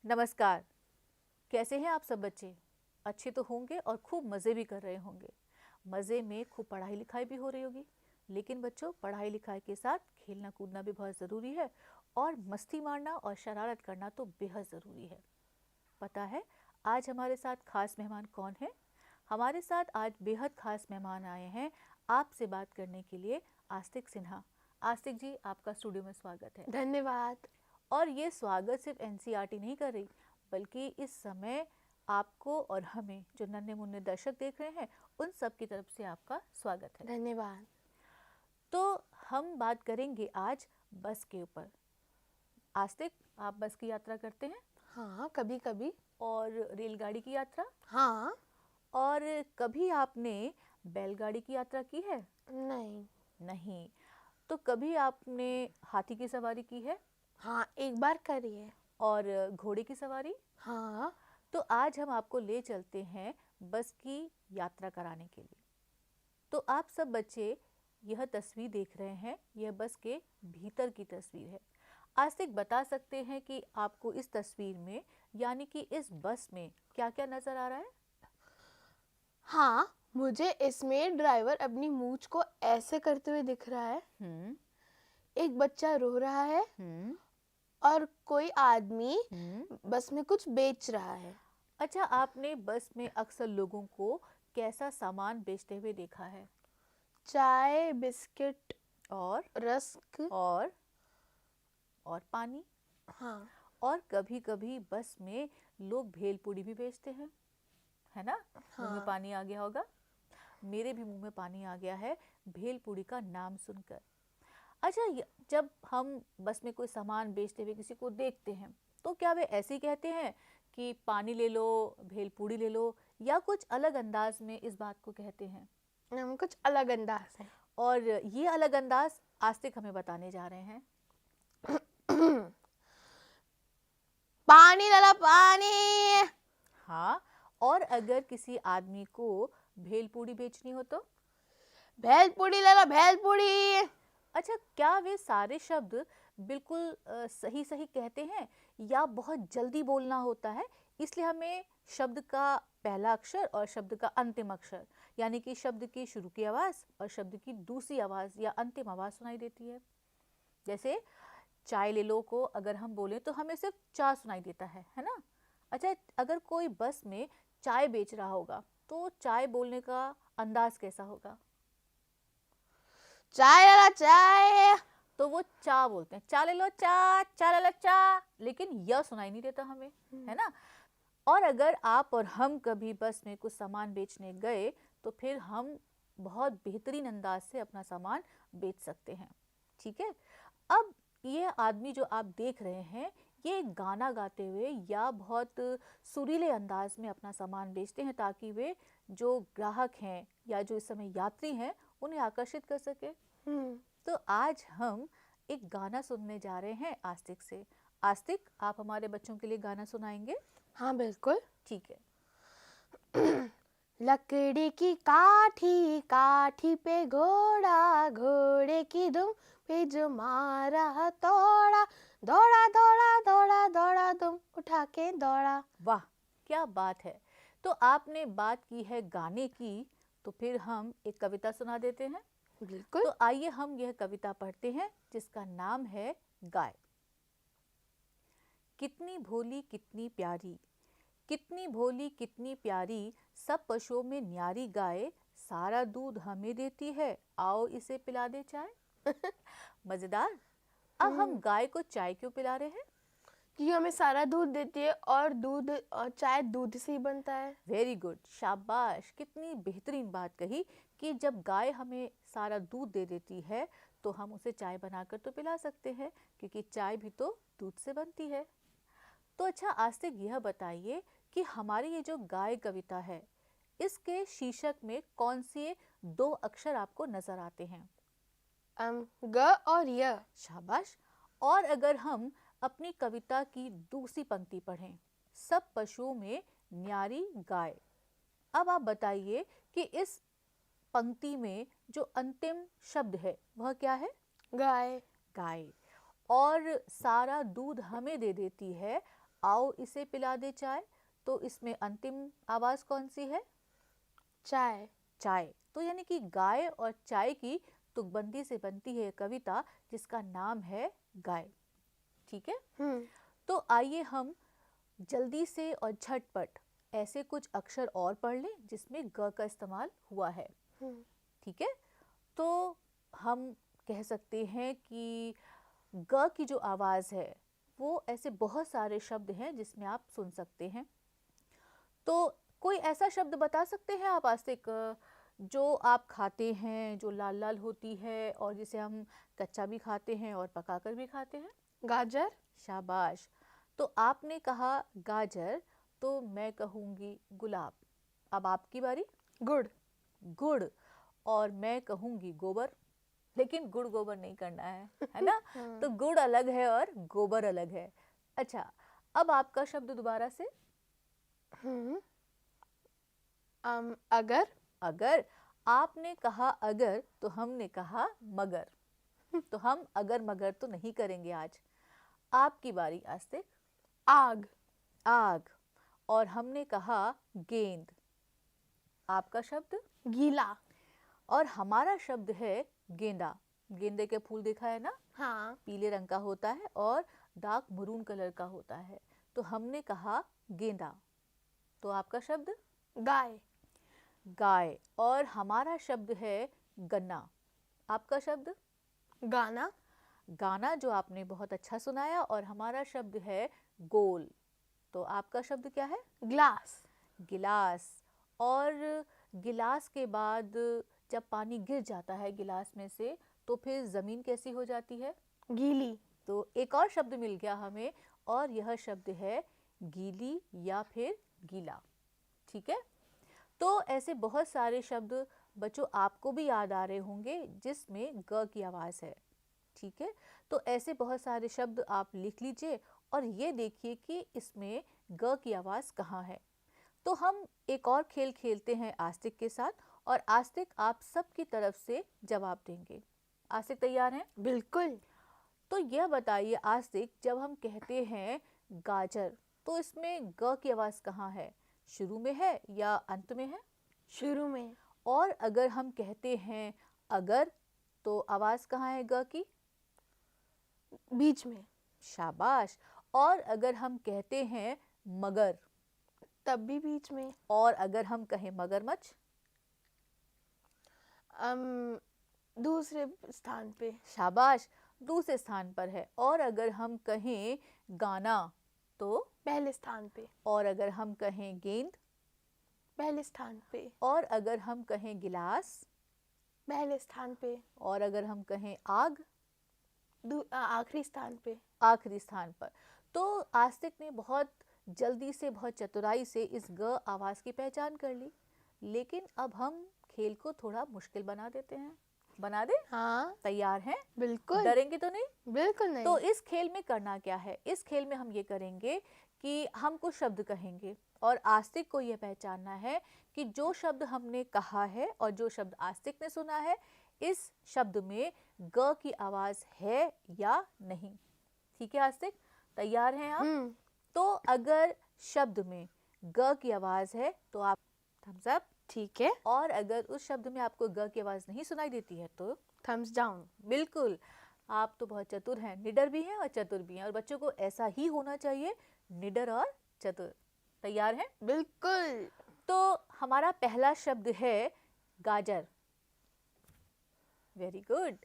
नमस्कार। कैसे हैं आप सब बच्चे? अच्छे तो होंगे और खूब मज़े भी कर रहे होंगे। मज़े में खूब पढ़ाई लिखाई भी हो रही होगी। लेकिन बच्चों, पढ़ाई लिखाई के साथ खेलना कूदना भी बहुत ज़रूरी है और मस्ती मारना और शरारत करना तो बेहद ज़रूरी है। पता है आज हमारे साथ खास मेहमान कौन है? हमारे साथ आज बेहद खास मेहमान आए हैं आपसे बात करने के लिए, आस्तिक सिन्हा। आस्तिक जी, आपका स्टूडियो में स्वागत है। धन्यवाद। और ये स्वागत सिर्फ एनसीईआरटी नहीं कर रही, बल्कि इस समय आपको और हमें जो नन्हे मुन्ने दर्शक देख रहे हैं उन सब की तरफ से आपका स्वागत है। धन्यवाद। तो हम बात करेंगे आज बस के ऊपर। आस्तिक, आप बस की यात्रा करते हैं? हाँ, कभी कभी। और रेलगाड़ी की यात्रा? हाँ। और कभी आपने बैलगाड़ी की यात्रा की है? नहीं। नहीं। तो कभी आपने हाथी की सवारी की है? हाँ, एक बार करिए। और घोड़े की सवारी? हाँ। तो आज हम आपको ले चलते हैं बस की यात्रा कराने के लिए। तो आप सब बच्चे यह तस्वीर देख रहे हैं, यह बस के भीतर की तस्वीर है। आस्तिक, बता सकते हैं कि आपको इस तस्वीर में यानी कि इस बस में क्या क्या नजर आ रहा है? हाँ, मुझे इसमें ड्राइवर अपनी मूंछ को ऐसे करते हुए दिख रहा है। हम्म। एक बच्चा रो रहा है हम्म। और कोई आदमी हम्म। बस में कुछ बेच रहा है। अच्छा, आपने बस में अक्सर लोगों को कैसा सामान बेचते हुए देखा है? चाय, बिस्किट, और रस्क। और और पानी। हाँ। और कभी कभी बस में लोग भेलपूरी भी बेचते हैं, है ना? मुंह में हाँ। पानी आ गया होगा। मेरे भी मुंह में पानी आ गया है भेलपूरी का नाम सुनकर। अच्छा, जब हम बस में कोई सामान बेचते हुए किसी को देखते हैं तो क्या वे ऐसे ही कहते हैं कि पानी ले लो, भेलपूरी ले लो, या कुछ अलग अंदाज में इस बात को कहते हैं? हम कुछ अलग अंदाज है। और ये अलग अंदाज आस्तिक हमें बताने जा रहे हैं। पानी लाला पानी। हाँ। और अगर किसी आदमी को भेलपूरी बेचनी हो तो? भेलपुड़ी लाला भेलपुड़ी। अच्छा, क्या वे सारे शब्द बिल्कुल सही सही कहते हैं या बहुत जल्दी बोलना होता है, इसलिए हमें शब्द का पहला अक्षर और शब्द का अंतिम अक्षर यानी कि शब्द की शुरू की आवाज़ और शब्द की दूसरी आवाज़ या अंतिम आवाज़ सुनाई देती है? जैसे चाय ले लो को अगर हम बोलें तो हमें सिर्फ चा सुनाई देता है ना? अच्छा, अगर कोई बस में चाय बेच रहा होगा तो चाय बोलने का अंदाज कैसा होगा? चाय लाला चाय। तो वो चा बोलते हैं, चा ले लो चा, चा ले लो चा, लेकिन यह सुनाई नहीं देता हमें, है ना? और अगर आप और हम कभी बस में कुछ सामान बेचने गए तो फिर हम बहुत बेहतरीन अंदाज से अपना सामान बेच सकते हैं। ठीक है। अब ये आदमी जो आप देख रहे हैं, ये गाना गाते हुए या बहुत सुरीले अंदाज में अपना सामान बेचते हैं ताकि वे जो ग्राहक हैं या जो इस समय यात्री हैं उन्हें आकर्षित कर सके। तो आज हम एक गाना सुनने जा रहे हैं आस्तिक से। आस्तिक, आप हमारे बच्चों के लिए गाना सुनाएंगे? हाँ, बिल्कुल। ठीक है। लकड़ी की काठी, काठी पे घोड़ा, घोड़े की दुम पे जो मारा तोड़ा, दौड़ा दौड़ा दौड़ा दौड़ा दुम उठा के दौड़ा। वाह, क्या बात है! तो आपने बात की है गाने की, तो फिर हम एक कविता सुना देते हैं। बिल्कुल। तो आइए हम यह कविता पढ़ते हैं जिसका नाम है गाय। कितनी भोली कितनी प्यारी, कितनी भोली कितनी प्यारी, सब पशुओं में न्यारी गाय, सारा दूध हमें देती है, आओ इसे पिला दे चाय। मजेदार। अब हम गाय को चाय क्यों पिला रहे हैं? कि हमें सारा दूध देती है और दूध और चाय दूध से ही बनता है। वेरी गुड, शाबाश, कितनी बेहतरीन बात कही कि जब गाय हमें सारा दूध दे देती है तो हम उसे चाय बनाकर तो पिला सकते हैं, क्योंकि चाय भी तो दूध से बनती है। तो अच्छा आस्तिक, यह बताइए कि हमारी ये जो गाय कविता है, इसके शीर्षक में कौन से दो अक्षर आपको नजर आते हैं? ग और य। शाबाश। और अगर हम अपनी कविता की दूसरी पंक्ति पढ़ें, सब पशुओं में न्यारी गाय, अब आप बताइए कि इस पंक्ति में जो अंतिम शब्द है वह क्या है? गाय। गाय। और सारा दूध हमें दे देती है, आओ इसे पिला दे चाय, तो इसमें अंतिम आवाज कौन सी है? चाय। चाय। तो यानी कि गाय और चाय की तुकबंदी से बनती है कविता जिसका नाम है गाय। ठीक है, तो आइए हम जल्दी से और झटपट ऐसे कुछ अक्षर और पढ़ लें जिसमें ग का इस्तेमाल हुआ है। ठीक है, तो हम कह सकते हैं कि ग की जो आवाज़ है वो ऐसे बहुत सारे शब्द हैं जिसमें आप सुन सकते हैं। तो कोई ऐसा शब्द बता सकते हैं आप आस्तिक जो आप खाते हैं, जो लाल लाल होती है और जिसे हम कच्चा भी खाते हैं और पकाकर भी खाते हैं? गाजर। शाबाश। तो आपने कहा गाजर, तो मैं कहूँगी गुलाब। अब आपकी बारी। गुड़। गुड़। और मैं कहूँगी गोबर, लेकिन गुड़ गोबर नहीं करना है ना? तो गुड़ अलग है और गोबर अलग है। अच्छा, अब आपका शब्द दोबारा से। अगर। अगर। आपने कहा अगर, तो हमने कहा मगर। तो हम अगर मगर तो नहीं करेंगे आज। आपकी बारी आस्तिक। आग। आग। और हमने कहा गेंद। आपका शब्द? गीला। और हमारा शब्द है गेंदा। गेंदे के फूल देखा है ना? हाँ। पीले रंग का होता है और डार्क मरून कलर का होता है। तो हमने कहा गेंदा। तो आपका शब्द? गाय। गाय। और हमारा शब्द है गन्ना। आपका शब्द? गाना। गाना, जो आपने बहुत अच्छा सुनाया। और हमारा शब्द है गोल। तो आपका शब्द क्या है? ग्लास। गिलास। और गिलास के बाद जब पानी गिर जाता है गिलास में से, तो फिर ज़मीन कैसी हो जाती है? गीली। तो एक और शब्द मिल गया हमें, और यह शब्द है गीली या फिर गीला। ठीक है, तो ऐसे बहुत सारे शब्द बच्चों आपको भी याद आ रहे होंगे जिसमें ग की आवाज़ है। ठीक है, तो ऐसे बहुत सारे शब्द आप लिख लीजिए और ये देखिए कि इसमें ग की आवाज़ कहाँ है। तो हम एक और खेल खेलते हैं आस्तिक के साथ, और आस्तिक आप सबकी तरफ से जवाब देंगे। आस्तिक तैयार हैं? बिल्कुल। तो यह बताइए आस्तिक, जब हम कहते हैं गाजर, तो इसमें ग की आवाज़ कहाँ है? शुरू में है या अंत में है? शुरू में। और अगर हम कहते हैं अगर, तो आवाज़ कहाँ है ग की? बीच में। शाबाश। और अगर हम कहते हैं मगर, तब भी बीच में। और अगर हम कहें मगरमच्छ? दूसरे स्थान पे। शाबाश, दूसरे स्थान पर है। और अगर हम कहें गाना, तो पहले स्थान पे। और अगर हम कहें गेंद? पहले स्थान पे। और अगर हम कहें गिलास? पहले स्थान पे। और अगर हम कहें आग? आखिरी स्थान पे। आखिरी स्थान पर। तो आस्तिक ने बहुत जल्दी से, बहुत चतुराई से इस ग आवाज़ की पहचान कर ली। लेकिन अब हम खेल को थोड़ा मुश्किल बना देते हैं। बना दे? हाँ। तैयार हैं? बिल्कुल। डरेंगे तो नहीं? बिल्कुल नहीं। तो इस खेल में करना क्या है? इस खेल में हम ये करेंगे कि हम कुछ शब्द कहेंगे और आस्तिक को ये पहचानना है कि जो शब्द हमने कहा है और जो शब्द आस्तिक ने सुना है, इस शब्द में ग की आवाज़ है या नहीं। ठीक है आस्तिक, तैयार हैं आप? तो अगर शब्द में ग की आवाज़ है तो आप थम्स अप। ठीक है। और अगर उस शब्द में आपको ग की आवाज़ नहीं सुनाई देती है तो थम्स डाउन। बिल्कुल, आप तो बहुत चतुर हैं, निडर भी हैं और चतुर भी हैं, और बच्चों को ऐसा ही होना चाहिए, निडर और चतुर। तैयार हैं? बिल्कुल। तो हमारा पहला शब्द है गाजर। Very good.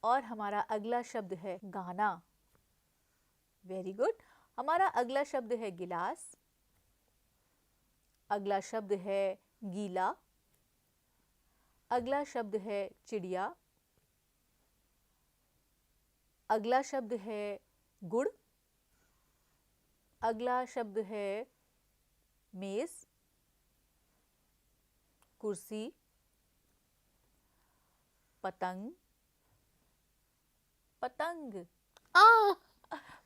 और हमारा अगला शब्द है गाना। Very good. हमारा अगला शब्द है गिलास। अगला शब्द है गीला। अगला शब्द है चिड़िया। अगला शब्द है गुड़। अगला शब्द है मेज, कुर्सी, पतंग। पतंग।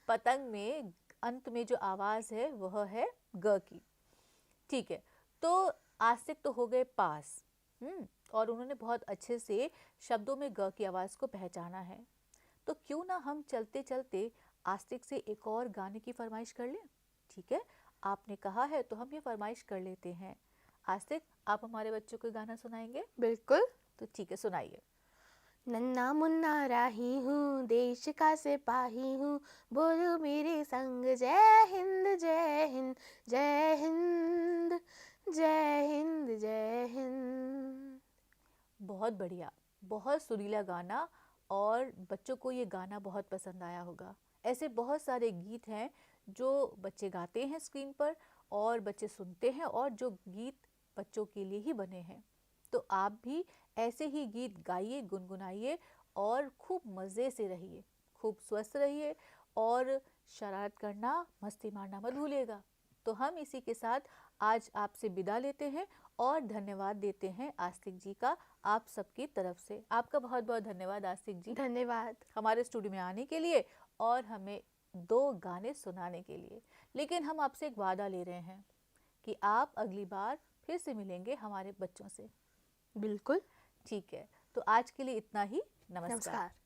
पतंग में अंत में जो आवाज़ है वह है ग की। ठीक है, तो आस्तिक तो हो गए पास। और उन्होंने बहुत अच्छे से शब्दों में ग की आवाज़ को पहचाना है। तो क्यों ना हम चलते चलते आस्तिक से एक और गाने की फरमाइश कर लें? ठीक है, आपने कहा है तो हम ये फरमाइश कर लेते हैं। आस्तिक, आप हमारे बच्चों को गाना सुनाएंगे? बिल्कुल। तो ठीक है, सुनाइए। नन्ना मुन्ना राही हूँ, देश का सिपाही हूँ, बोलो मेरे संग जय हिंद जय हिंद जय हिंद जय हिंद जय हिंद। बहुत बढ़िया, बहुत सुरीला गाना, और बच्चों को ये गाना बहुत पसंद आया होगा। ऐसे बहुत सारे गीत हैं जो बच्चे गाते हैं स्क्रीन पर और बच्चे सुनते हैं, और जो गीत बच्चों के लिए ही बने हैं। तो आप भी ऐसे ही गीत गाइए, गुनगुनाइए और खूब मज़े से रहिए, खूब स्वस्थ रहिए, और शरारत करना, मस्ती मारना मत भूलिएगा। तो हम इसी के साथ आज आपसे विदा लेते हैं और धन्यवाद देते हैं आस्तिक जी का आप सबकी तरफ से। आपका बहुत बहुत धन्यवाद आस्तिक जी, धन्यवाद। हमारे स्टूडियो में आने के लिए और हमें 2 गाने सुनाने के लिए। लेकिन हम आपसे एक वादा ले रहे हैं कि आप अगली बार फिर से मिलेंगे हमारे बच्चों से। बिल्कुल। ठीक है, तो आज के लिए इतना ही। नमस्कार। नमस्कार।